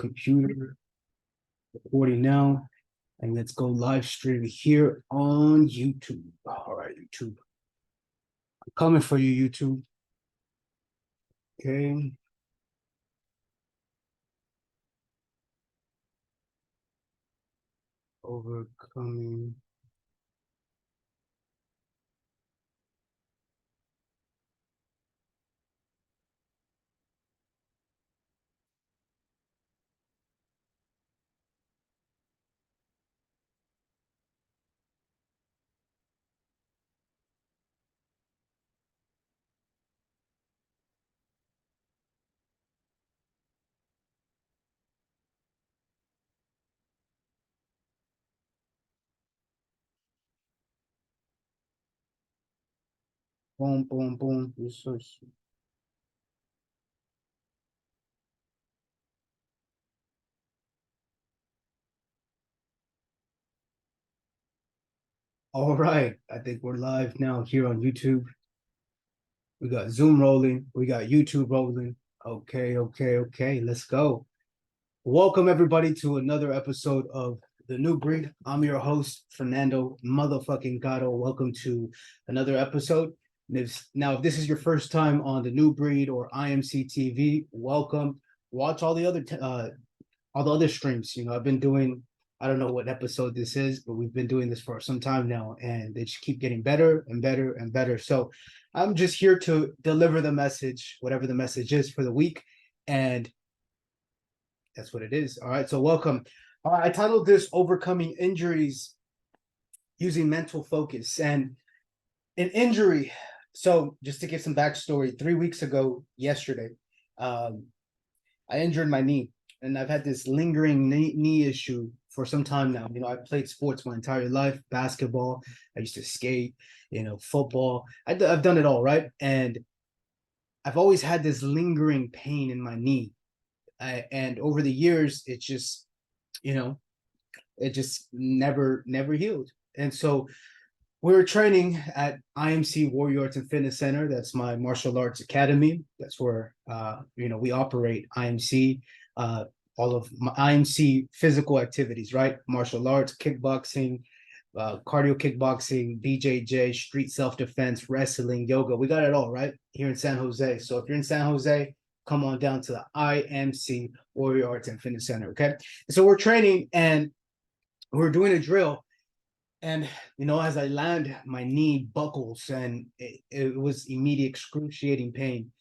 computer, recording now, and let's go live stream here on YouTube. All right, YouTube. I'm coming for you, YouTube. Okay. Overcoming. Boom, boom, boom. All right. I think we're live now here on YouTube. We got Zoom rolling. We got YouTube rolling. Okay. Let's go. Welcome everybody to another episode of The New Breed. I'm your host, Fernando motherfucking Caro. Welcome to another episode. If this is your first time on The New Breed or IMC TV, welcome. Watch all the other streams. I've been doing, I don't know what episode this is, but we've been doing this for some time now, and they just keep getting better and better and better. So I'm just here to deliver the message, whatever the message is for the week, and that's what it is. All right, so welcome. I titled this "Overcoming Injuries Using Mental Focus," and an injury. So just to give some backstory, 3 weeks ago, yesterday, I injured my knee, and I've had this lingering knee issue for some time now. I've played sports my entire life, basketball. I used to skate, football. I've done it all, right? And I've always had this lingering pain in my knee. And over the years, it just, it just never healed. And so we're training at IMC Warrior Arts and Fitness Center. That's my martial arts academy. That's where we operate IMC, all of my IMC physical activities, right? Martial arts, kickboxing, cardio kickboxing, BJJ, street self-defense, wrestling, yoga. We got it all, right? Here in San Jose. So if you're in San Jose, come on down to the IMC Warrior Arts and Fitness Center, okay? So we're training and we're doing a drill. And, as I land, my knee buckles and it was immediate excruciating pain.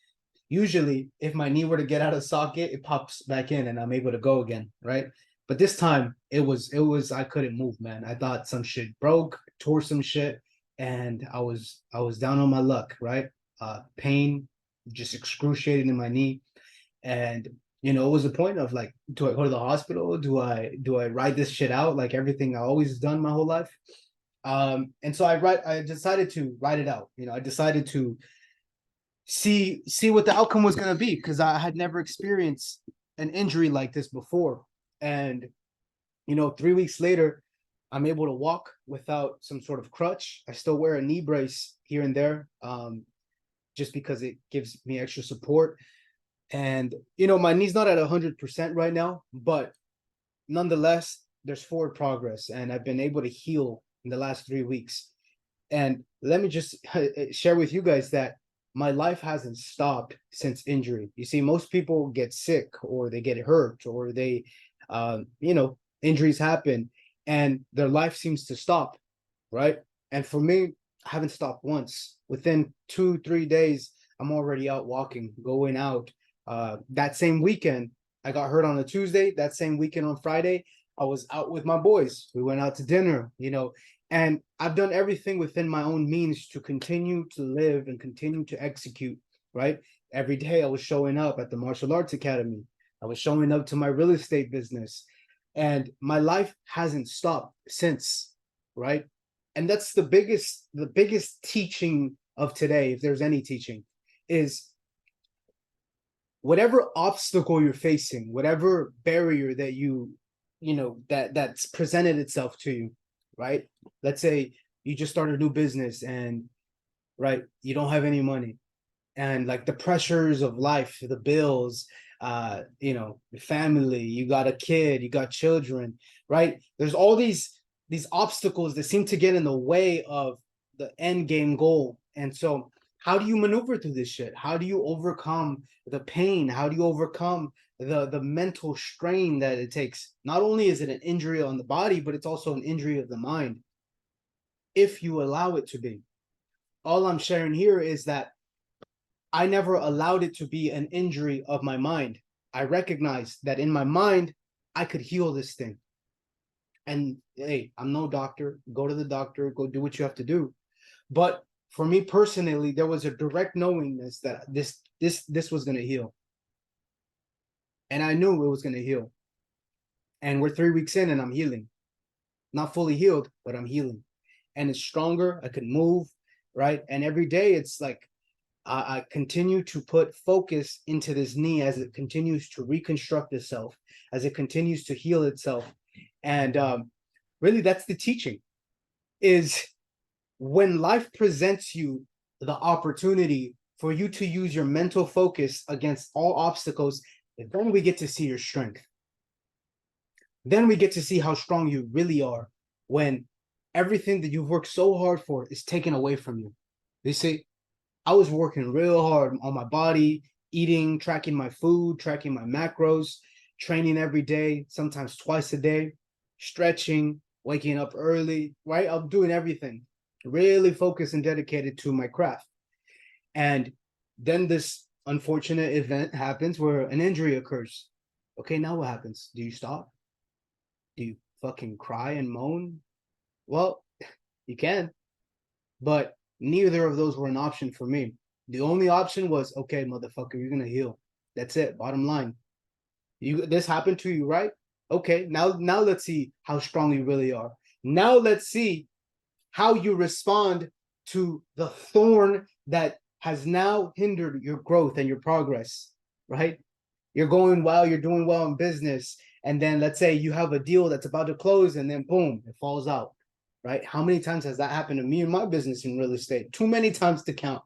Usually, if my knee were to get out of socket, it pops back in and I'm able to go again, right? But this time, it was I couldn't move, man. I thought some shit broke, tore some shit, and I was down on my luck, right? Pain, just excruciating in my knee. And it was a point of like, do I go to the hospital? Do I ride this shit out like everything I always done my whole life? And so I decided to ride it out. I decided to see what the outcome was going to be, because I had never experienced an injury like this before. And 3 weeks later, I'm able to walk without some sort of crutch. I still wear a knee brace here and there, just because it gives me extra support. And, my knee's not at 100% right now, but nonetheless, there's forward progress. And I've been able to heal in the last 3 weeks. And let me just share with you guys that my life hasn't stopped since injury. You see, most people get sick or they get hurt or they, injuries happen and their life seems to stop, right? And for me, I haven't stopped once. Within 2-3 days, I'm already out walking, going out. That same weekend, I got hurt on a Tuesday. That same weekend on Friday, I was out with my boys. We went out to dinner, and I've done everything within my own means to continue to live and continue to execute, right? Every day I was showing up at the Martial Arts Academy. I was showing up to my real estate business, and my life hasn't stopped since, right? And that's the biggest teaching of today, if there's any teaching, is whatever obstacle you're facing, whatever barrier that that's presented itself to you, right? Let's say you just start a new business and, right, you don't have any money, and like the pressures of life, the bills, you know, family, you got a kid, you got children, right? There's all these obstacles that seem to get in the way of the end game goal. And so how do you maneuver through this shit? How do you overcome the pain? How do you overcome the mental strain that it takes? Not only is it an injury on the body, but it's also an injury of the mind, if you allow it to be. All I'm sharing here is that I never allowed it to be an injury of my mind. I recognized that in my mind, I could heal this thing. And hey, I'm no doctor. Go to the doctor, go do what you have to do. But for me personally, there was a direct knowingness that this was going to heal. And I knew it was going to heal. And we're 3 weeks in and I'm healing. Not fully healed, but I'm healing. And it's stronger. I can move, right? And every day it's like I continue to put focus into this knee as it continues to reconstruct itself, as it continues to heal itself. And really, that's the teaching, is when life presents you the opportunity for you to use your mental focus against all obstacles, then we get to see your strength. Then we get to see how strong you really are when everything that you've worked so hard for is taken away from you. You see, I was working real hard on my body, eating, tracking my food, tracking my macros, training every day, sometimes twice a day, stretching, waking up early, right? I'm doing everything, really focused and dedicated to my craft. And then this unfortunate event happens where an injury occurs. Okay, now what happens? Do you stop? Do you fucking cry and moan? Well, you can, but neither of those were an option for me. The only option was, okay, motherfucker, you're gonna heal. That's it. Bottom line. This happened to you, right? Okay, now let's see how strong you really are. Now let's see how you respond to the thorn that has now hindered your growth and your progress, right? You're going well, you're doing well in business, and then let's say you have a deal that's about to close, and then boom, it falls out, right? How many times has that happened to me in my business in real estate? Too many times to count.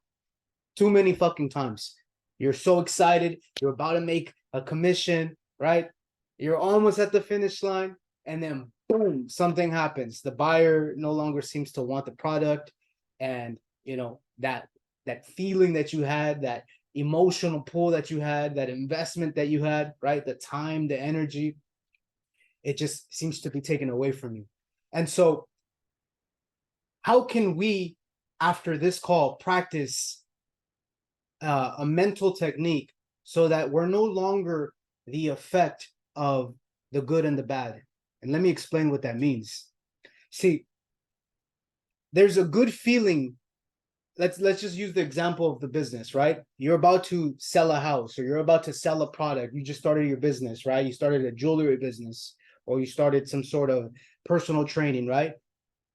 Too many fucking times. You're so excited, you're about to make a commission, right? You're almost at the finish line, and then boom, something happens. The buyer no longer seems to want the product, and you know that feeling that you had, that emotional pull that you had, that investment that you had, right? The time, the energy, it just seems to be taken away from you. And so, how can we, after this call, practice a mental technique so that we're no longer the effect of the good and the bad? And let me explain what that means. See, there's a good feeling. Let's just use the example of the business, right? You're about to sell a house, or you're about to sell a product. You just started your business, right? You started a jewelry business, or you started some sort of personal training, right?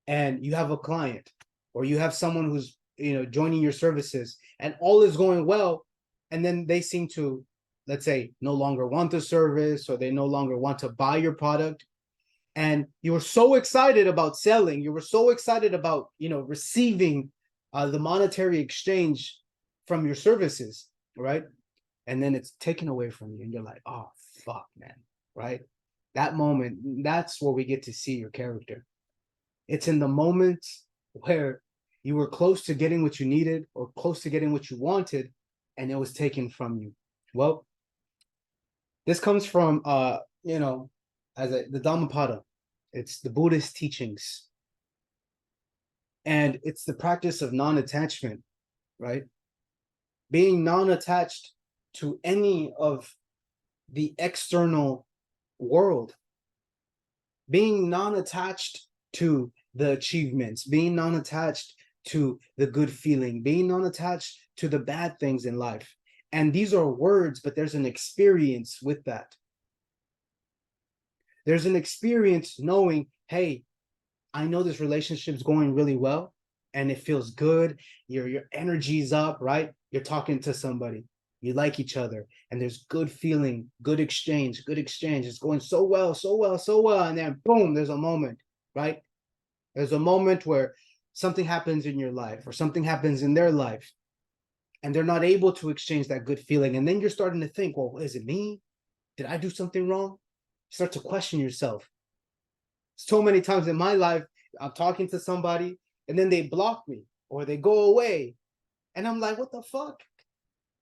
And you have a client, or you have someone who's, you know, joining your services, and all is going well, and then they seem to, let's say, no longer want the service, or they no longer want to buy your product. And you were so excited about selling, you were so excited about, you know, receiving the monetary exchange from your services, right? And then it's taken away from you, and you're like, oh fuck, man, right? That moment, that's where we get to see your character. It's in the moments where you were close to getting what you needed, or close to getting what you wanted, and it was taken from you. Well, this comes from you know, the Dhammapada. It's the Buddhist teachings. And it's the practice of non-attachment, right? Being non-attached to any of the external world. Being non-attached to the achievements, being non-attached to the good feeling, being non-attached to the bad things in life. And these are words, but there's an experience with that. There's an experience knowing, hey, I know this relationship's going really well, and it feels good. Your energy's up, right? You're talking to somebody, you like each other, and there's good feeling, good exchange, good exchange. It's going so well, so well, so well. And then boom, there's a moment, right? There's a moment where something happens in your life, or something happens in their life, and they're not able to exchange that good feeling. And then you're starting to think, well, is it me? Did I do something wrong? Start to question yourself. So many times in my life, I'm talking to somebody and then they block me or they go away. And I'm like, what the fuck?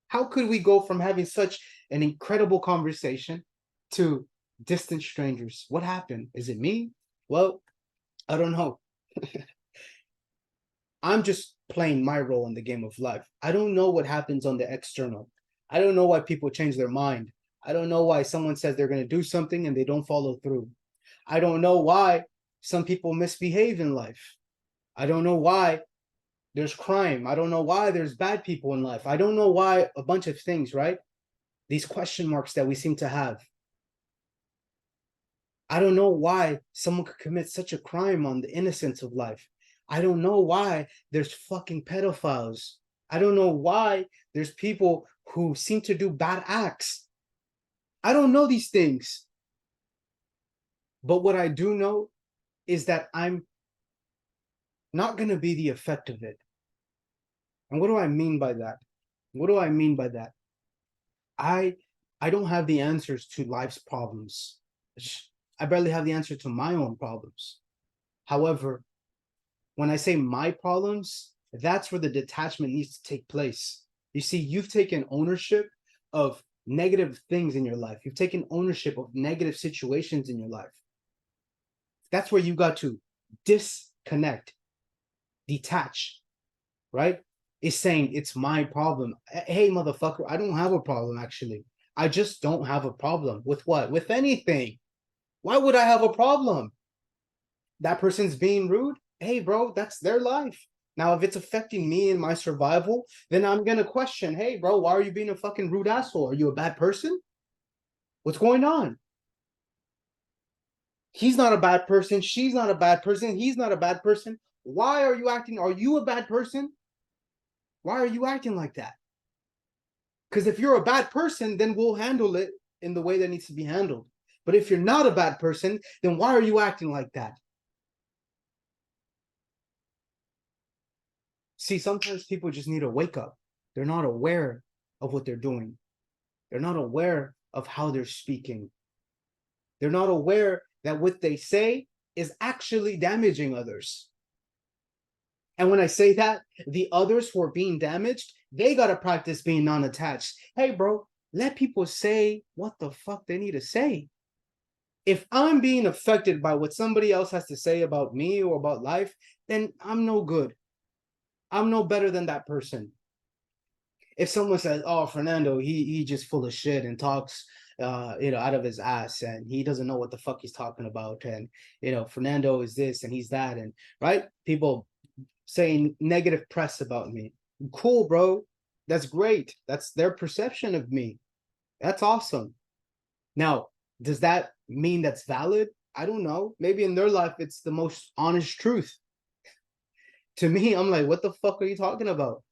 How could we go from having such an incredible conversation to distant strangers? What happened? Is it me? Well, I don't know. I'm just playing my role in the game of life. I don't know what happens on the external. I don't know why people change their mind. I don't know why someone says they're going to do something and they don't follow through. I don't know why some people misbehave in life. I don't know why there's crime. I don't know why there's bad people in life. I don't know why a bunch of things, right? These question marks that we seem to have. I don't know why someone could commit such a crime on the innocence of life. I don't know why there's fucking pedophiles. I don't know why there's people who seem to do bad acts. I don't know these things. But what I do know is that I'm not going to be the effect of it. And what do I mean by that? What do I mean by that? I don't have the answers to life's problems. I barely have the answer to my own problems. However, when I say my problems, that's where the detachment needs to take place. You see, you've taken ownership of negative things in your life. You've taken ownership of negative situations in your life. That's where you got to disconnect, detach, right? Is saying it's my problem. Hey, motherfucker, I don't have a problem, actually. I just don't have a problem. With what? With anything. Why would I have a problem? That person's being rude? Hey, bro, that's their life. Now, if it's affecting me and my survival, then I'm going to question, hey, bro, why are you being a fucking rude asshole? Are you a bad person? What's going on? He's not a bad person. She's not a bad person. He's not a bad person. Why are you acting? Are you a bad person? Why are you acting like that? Because if you're a bad person, then we'll handle it in the way that needs to be handled. But if you're not a bad person, then why are you acting like that? See, sometimes people just need to wake up. They're not aware of what they're doing. They're not aware of how they're speaking. They're not aware that what they say is actually damaging others. And when I say that, the others who are being damaged, they got to practice being non-attached. Hey, bro, let people say what the fuck they need to say. If I'm being affected by what somebody else has to say about me or about life, then I'm no good. I'm no better than that person. If someone says, "Oh, Fernando, he just full of shit and talks, out of his ass, and he doesn't know what the fuck he's talking about," and Fernando is this and he's that, and right, people saying negative press about me. Cool, bro. That's great. That's their perception of me. That's awesome. Now, does that mean that's valid? I don't know. Maybe in their life, it's the most honest truth. To me, I'm like, what the fuck are you talking about?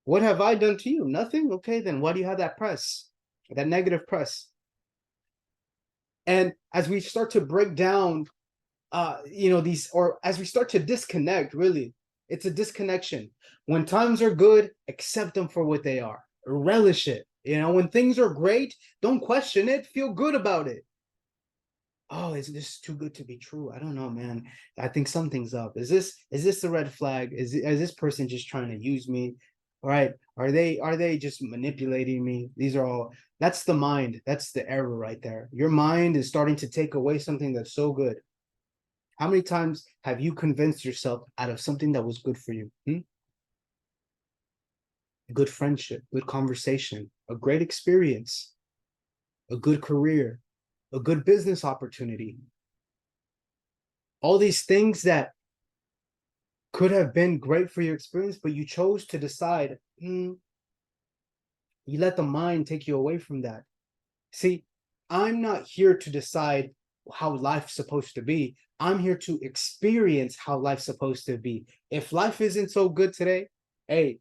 What have I done to you? Nothing? Okay, then why do you have that press? That negative press? And as we start to break down, these, or as we start to disconnect, really, it's a disconnection. When times are good, accept them for what they are. Relish it. When things are great, don't question it. Feel good about it. Oh, is this too good to be true? I don't know, man. I think something's up. Is this the red flag? Is this person just trying to use me? All right. Are they just manipulating me? These are all, that's the mind. That's the error right there. Your mind is starting to take away something that's so good. How many times have you convinced yourself out of something that was good for you? Good friendship, good conversation, a great experience, a good career, a good business opportunity. All these things that could have been great for your experience, but you chose to decide, you let the mind take you away from that. See, I'm not here to decide how life's supposed to be. I'm here to experience how life's supposed to be. If life isn't so good today, hey,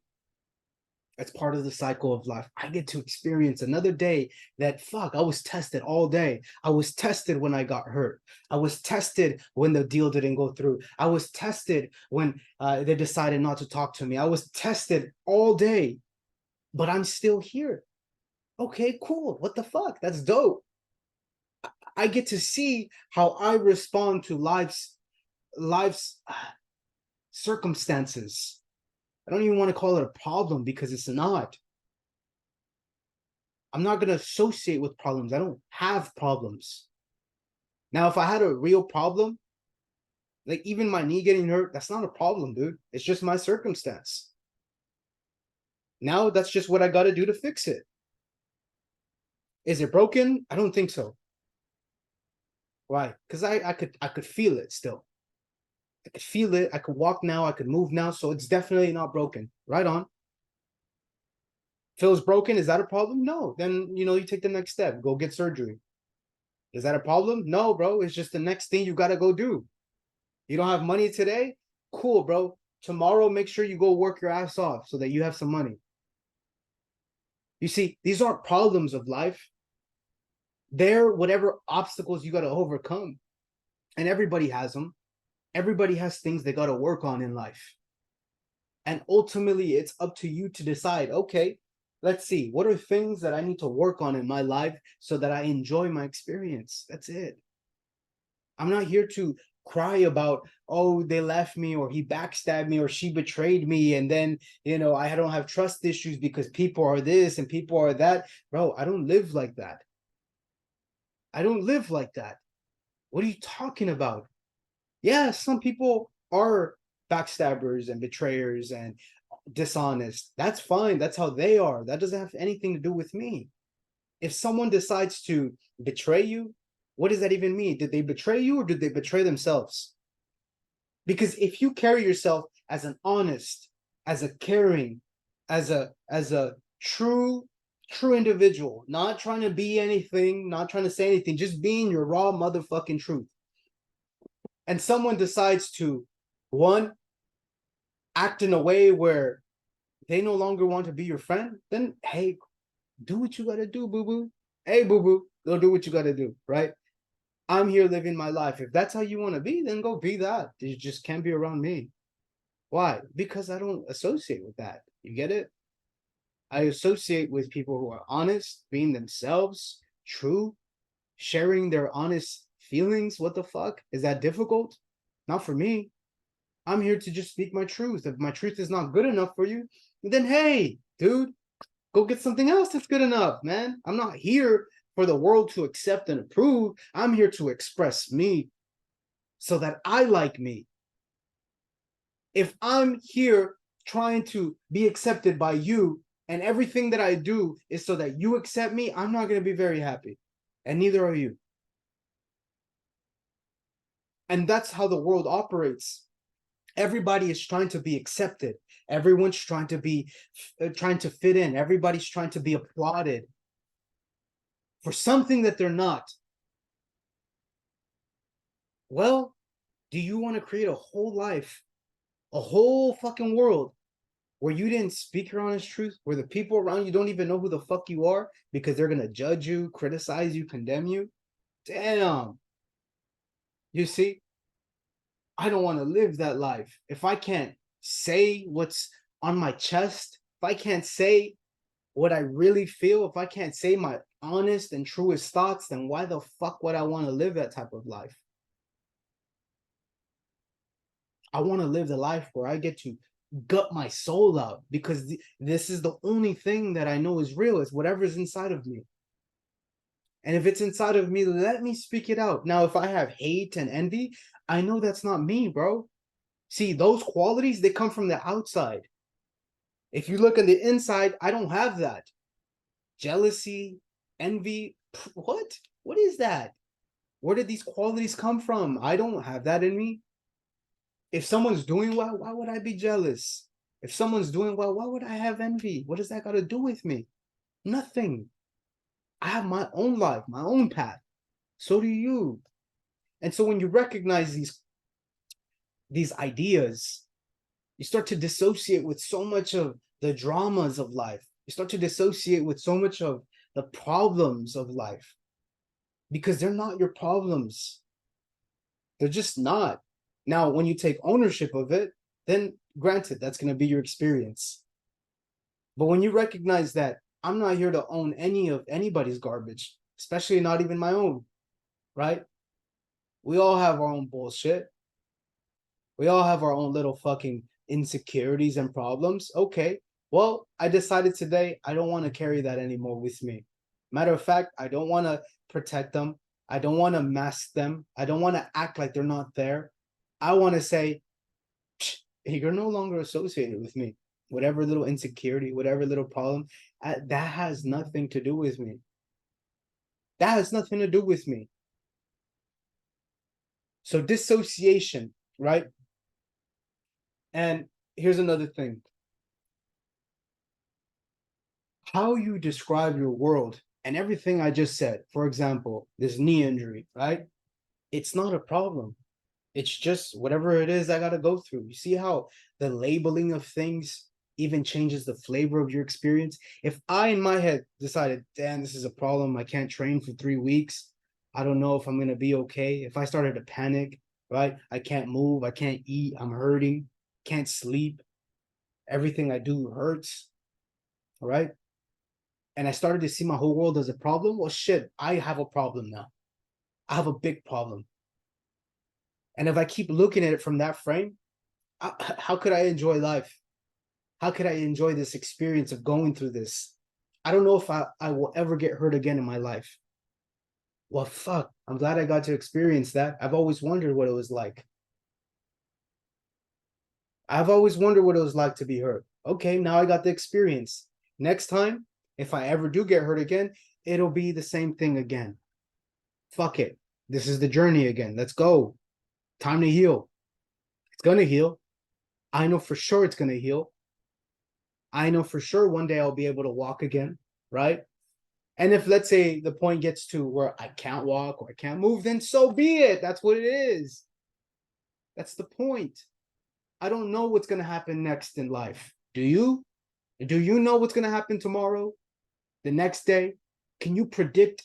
It's part of the cycle of life. I get to experience another day that fuck, I was tested all day. I was tested when I got hurt. I was tested when the deal didn't go through. I was tested when they decided not to talk to me. I was tested all day, but I'm still here. Okay, cool. What the fuck? That's dope. I get to see how I respond to life's circumstances. I don't even want to call it a problem because it's not. I'm not going to associate with problems. I don't have problems. Now, if I had a real problem, like even my knee getting hurt, that's not a problem, dude. It's just my circumstance. Now that's just what I got to do to fix it. Is it broken? I don't think so. Why? Because I could feel it still. I could feel it. I could walk now. I could move now. So it's definitely not broken. Right on. Feels broken. Is that a problem? No. Then, you take the next step. Go get surgery. Is that a problem? No, bro. It's just the next thing you got to go do. You don't have money today? Cool, bro. Tomorrow, make sure you go work your ass off so that you have some money. You see, these aren't problems of life. They're whatever obstacles you got to overcome. And everybody has them. Everybody has things they got to work on in life. And ultimately, it's up to you to decide, okay, let's see, what are things that I need to work on in my life so that I enjoy my experience? That's it. I'm not here to cry about, oh, they left me, or he backstabbed me, or she betrayed me, and then, I don't have trust issues because people are this and people are that. Bro, I don't live like that. I don't live like that. What are you talking about? Yeah, some people are backstabbers and betrayers and dishonest. That's fine. That's how they are. That doesn't have anything to do with me. If someone decides to betray you, what does that even mean? Did they betray you or did they betray themselves? Because if you carry yourself as an honest, as a caring, as a true individual, not trying to be anything, not trying to say anything, just being your raw motherfucking truth. And someone decides to, one, act in a way where they no longer want to be your friend, then hey, do what you gotta do, boo-boo. Hey, boo-boo, go do what you gotta do, right? I'm here living my life. If that's how you want to be, then go be that. You just can't be around me. Why? Because I don't associate with that. You get it? I associate with people who are honest, being themselves, true, sharing their honest feelings. What the fuck? Is that difficult? Not for me. I'm here to just speak my truth. If my truth is not good enough for you, then hey, dude, go get something else that's good enough, man. I'm not here for the world to accept and approve. I'm here to express me so that I like me. If I'm here trying to be accepted by you and everything that I do is so that you accept me, I'm not going to be very happy. And neither are you. And that's how the world operates. Everybody is trying to be accepted. Everyone's trying to fit in. Everybody's trying to be applauded for something that they're not. Well, do you want to create a whole life, a whole fucking world where you didn't speak your honest truth, where the people around you don't even know who the fuck you are because they're going to judge you, criticize you, condemn you? Damn. You see, I don't want to live that life. If I can't say what's on my chest, if I can't say what I really feel, if I can't say my honest and truest thoughts, then why the fuck would I want to live that type of life? I want to live the life where I get to gut my soul out because this is the only thing that I know is real. It's whatever's inside of me. And if it's inside of me, let me speak it out. Now, if I have hate and envy, I know that's not me, bro. See, those qualities, they come from the outside. If you look on the inside, I don't have that. Jealousy, envy, what? What is that? Where did these qualities come from? I don't have that in me. If someone's doing well, why would I be jealous? If someone's doing well, why would I have envy? What does that got to do with me? Nothing. I have my own life, my own path. So do you. And so when you recognize these ideas, you start to dissociate with so much of the dramas of life. You start to dissociate with so much of the problems of life because they're not your problems. They're just not. Now, when you take ownership of it, then granted, that's going to be your experience. But when you recognize that I'm not here to own any of anybody's garbage, especially not even my own, right? We all have our own bullshit. We all have our own little fucking insecurities and problems. Okay. Well, I decided today I don't want to carry that anymore with me. Matter of fact, I don't want to protect them. I don't want to mask them. I don't want to act like they're not there. I want to say, you're no longer associated with me. Whatever little insecurity, whatever little problem, that has nothing to do with me. That has nothing to do with me. So dissociation, right? And here's another thing. How you describe your world and everything I just said, for example, this knee injury, right? It's not a problem. It's just whatever it is I got to go through. You see how the labeling of things even changes the flavor of your experience? If I, in my head, decided, damn, this is a problem, I can't train for 3 weeks, I don't know if I'm going to be okay. If I started to panic, right? I can't move, I can't eat, I'm hurting, can't sleep, everything I do hurts, right? And I started to see my whole world as a problem. Well, shit, I have a problem now. I have a big problem. And if I keep looking at it from that frame, how could I enjoy life? How could I enjoy this experience of going through this? I don't know if I will ever get hurt again in my life. Well, fuck, I'm glad I got to experience that. I've always wondered what it was like. I've always wondered what it was like to be hurt. Okay, now I got the experience. Next time, if I ever do get hurt again, it'll be the same thing again. Fuck it. This is the journey again. Let's go. Time to heal. It's going to heal. I know for sure it's going to heal. I know for sure one day I'll be able to walk again, right? And if, let's say, the point gets to where I can't walk or I can't move, then so be it. That's what it is. That's the point. I don't know what's going to happen next in life. Do you? Do you know what's going to happen tomorrow? The next day? Can you predict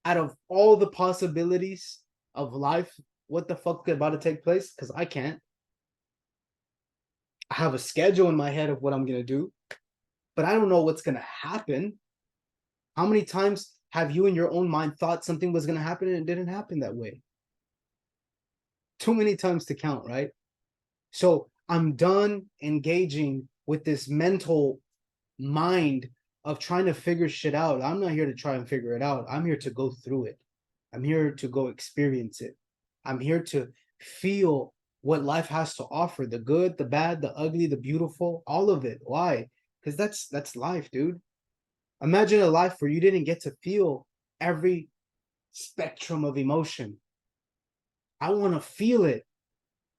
out of all the possibilities of life what the fuck is about to take place? Because I can't. I have a schedule in my head of what I'm going to do, but I don't know what's going to happen. How many times have you in your own mind thought something was going to happen and it didn't happen that way? Too many times to count, right? So I'm done engaging with this mental mind of trying to figure shit out. I'm not here to try and figure it out. I'm here to go through it. I'm here to go experience it. I'm here to feel what life has to offer, the good, the bad, the ugly, the beautiful, all of it. Why? Because that's life, dude. Imagine a life where you didn't get to feel every spectrum of emotion. I want to feel it.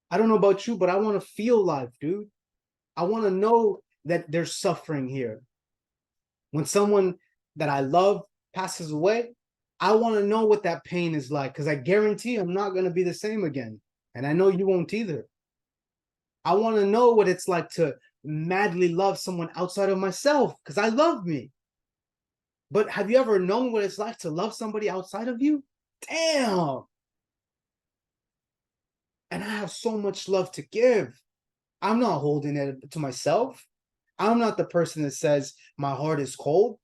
I don't know about you, but I want to feel life, dude. I want to know that there's suffering here. When someone that I love passes away, I want to know what that pain is like because I guarantee I'm not going to be the same again. And I know you won't either. I want to know what it's like to madly love someone outside of myself because I love me. But have you ever known what it's like to love somebody outside of you? Damn. And I have so much love to give. I'm not holding it to myself. I'm not the person that says my heart is cold.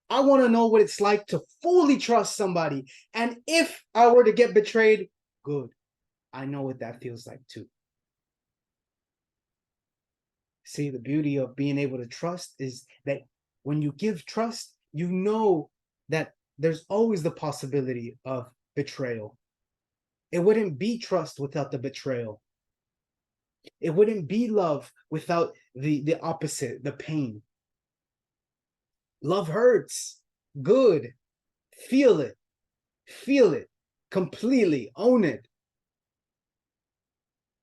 I want to know what it's like to fully trust somebody. And if I were to get betrayed, good. I know what that feels like too. See, the beauty of being able to trust is that when you give trust, you know that there's always the possibility of betrayal. It wouldn't be trust without the betrayal. It wouldn't be love without the opposite, the pain. Love hurts. Good. Feel it. Feel it completely. Own it.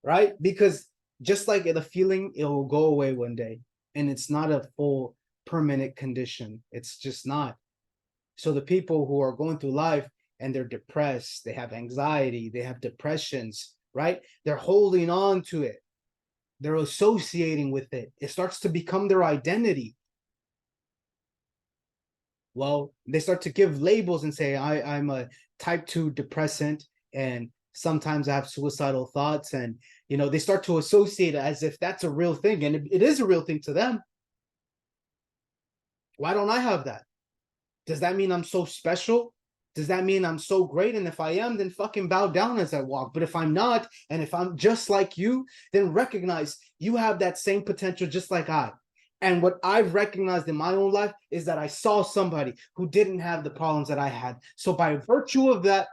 Right? Because just like the feeling, it will go away one day. And it's not a full permanent condition. It's just not. So the people who are going through life and they're depressed, they have anxiety, they have depressions, right? They're holding on to it. They're associating with it. It starts to become their identity. Well, they start to give labels and say, I'm a type 2 depressant, and sometimes I have suicidal thoughts. And, they start to associate it as if that's a real thing. And it is a real thing to them. Why don't I have that? Does that mean I'm so special? Does that mean I'm so great? And if I am, then fucking bow down as I walk. But if I'm not, and if I'm just like you, then recognize you have that same potential just like I. And what I've recognized in my own life is that I saw somebody who didn't have the problems that I had. So by virtue of that,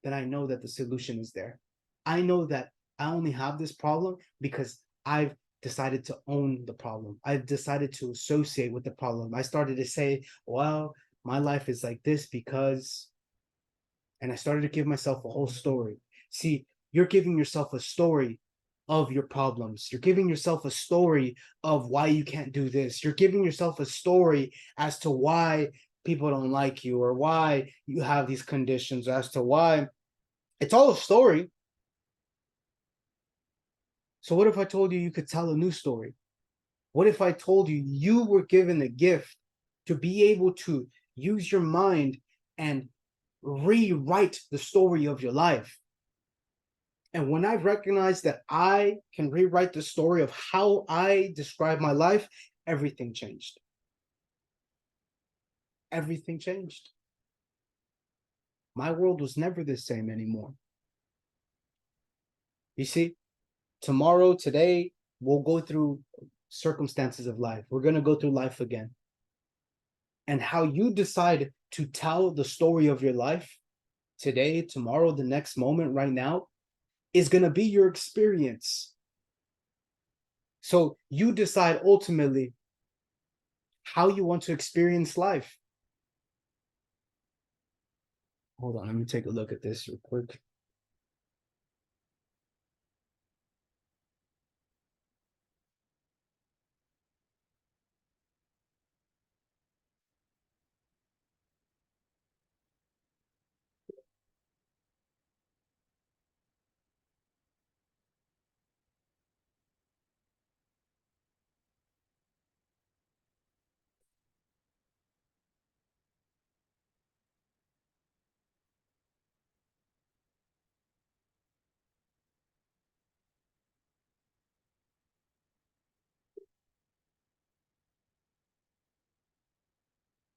then I know that the solution is there. I know that I only have this problem because I've decided to own the problem. I've decided to associate with the problem. I started to say, well, my life is like this because, and I started to give myself a whole story. See, you're giving yourself a story of your problems. You're giving yourself a story of why you can't do this. You're giving yourself a story as to why people don't like you or why you have these conditions, as to why it's all a story. So what if I told you you could tell a new story? What if I told you you were given a gift to be able to use your mind and rewrite the story of your life? And when I recognized that I can rewrite the story of how I describe my life, everything changed. Everything changed. My world was never the same anymore. You see, tomorrow, today, we'll go through circumstances of life. We're going to go through life again. And how you decide to tell the story of your life today, tomorrow, the next moment, right now, is going to be your experience. So you decide ultimately how you want to experience life. Hold on, let me take a look at this real quick.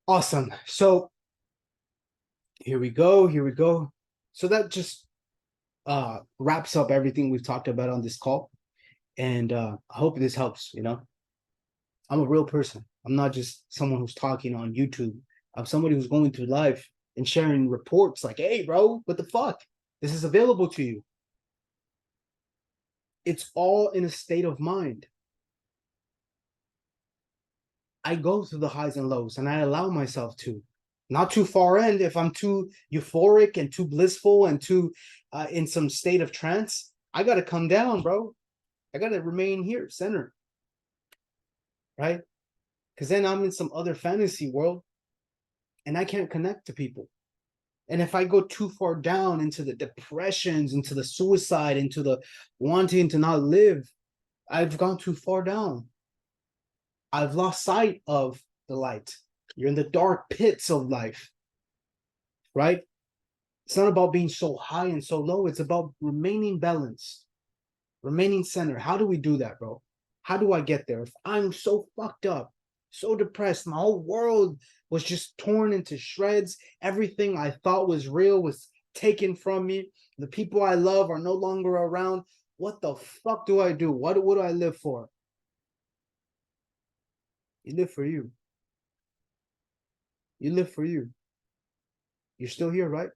Awesome. So here we go. Here we go. So that just wraps up everything we've talked about on this call. And I hope this helps. I'm a real person. I'm not just someone who's talking on YouTube. I'm somebody who's going through life and sharing reports like, hey, bro, what the fuck? This is available to you. It's all in a state of mind. I go through the highs and lows and I allow myself to. Not too far end. If I'm too euphoric and too blissful and too in some state of trance, I got to come down, bro. I got to remain here, center, right? Because then I'm in some other fantasy world and I can't connect to people. And if I go too far down into the depressions, into the suicide, into the wanting to not live, I've gone too far down. I've lost sight of the light. You're in the dark pits of life, right? It's not about being so high and so low. It's about remaining balanced, remaining center. How do we do that, bro? How do I get there? If I'm so fucked up, so depressed, my whole world was just torn into shreds. Everything I thought was real was taken from me. The people I love are no longer around. What the fuck do I do? What do I live for? You live for you. You live for you. You're still here, right?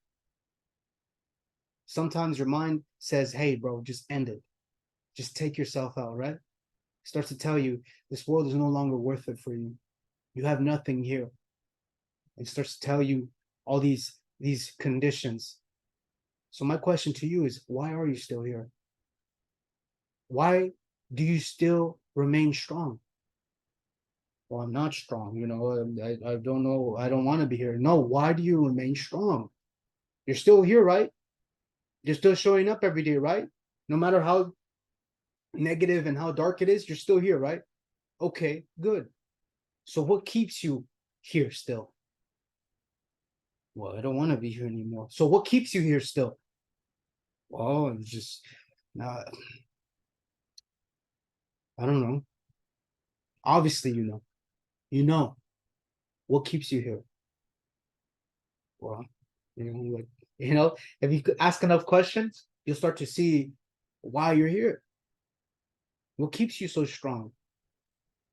Sometimes your mind says, hey, bro, just end it. Just take yourself out, right? It starts to tell you this world is no longer worth it for you. You have nothing here. It starts to tell you all these conditions. So my question to you is, why are you still here? Why do you still remain strong? Well, I'm not strong. I don't know. I don't want to be here. No, why do you remain strong? You're still here, right? You're still showing up every day, right? No matter how negative and how dark it is, you're still here, right? Okay, good. So what keeps you here still? Well, I don't want to be here anymore. So what keeps you here still? Well, it's just uh, I don't know. Obviously, you know what keeps you here. Well, like if you could ask enough questions, you'll start to see why you're here. What keeps you so strong?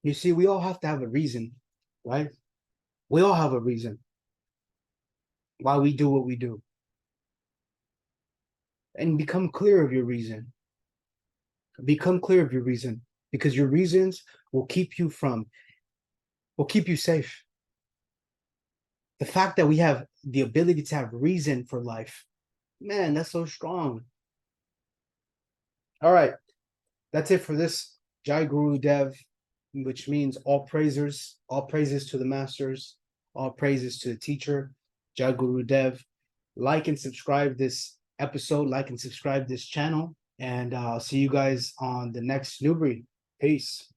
You see, we all have to have a reason, right? We all have a reason why we do what we do. And become clear of your reason. Become clear of your reason, because your reasons will keep you safe. The fact that we have the ability to have reason for life, man, that's so strong. All right, that's it for this Jai Guru Dev, which means all praises to the masters, all praises to the teacher, Jai Guru Dev. Like and subscribe this episode, like and subscribe this channel, and I'll see you guys on the next Newbury. Peace.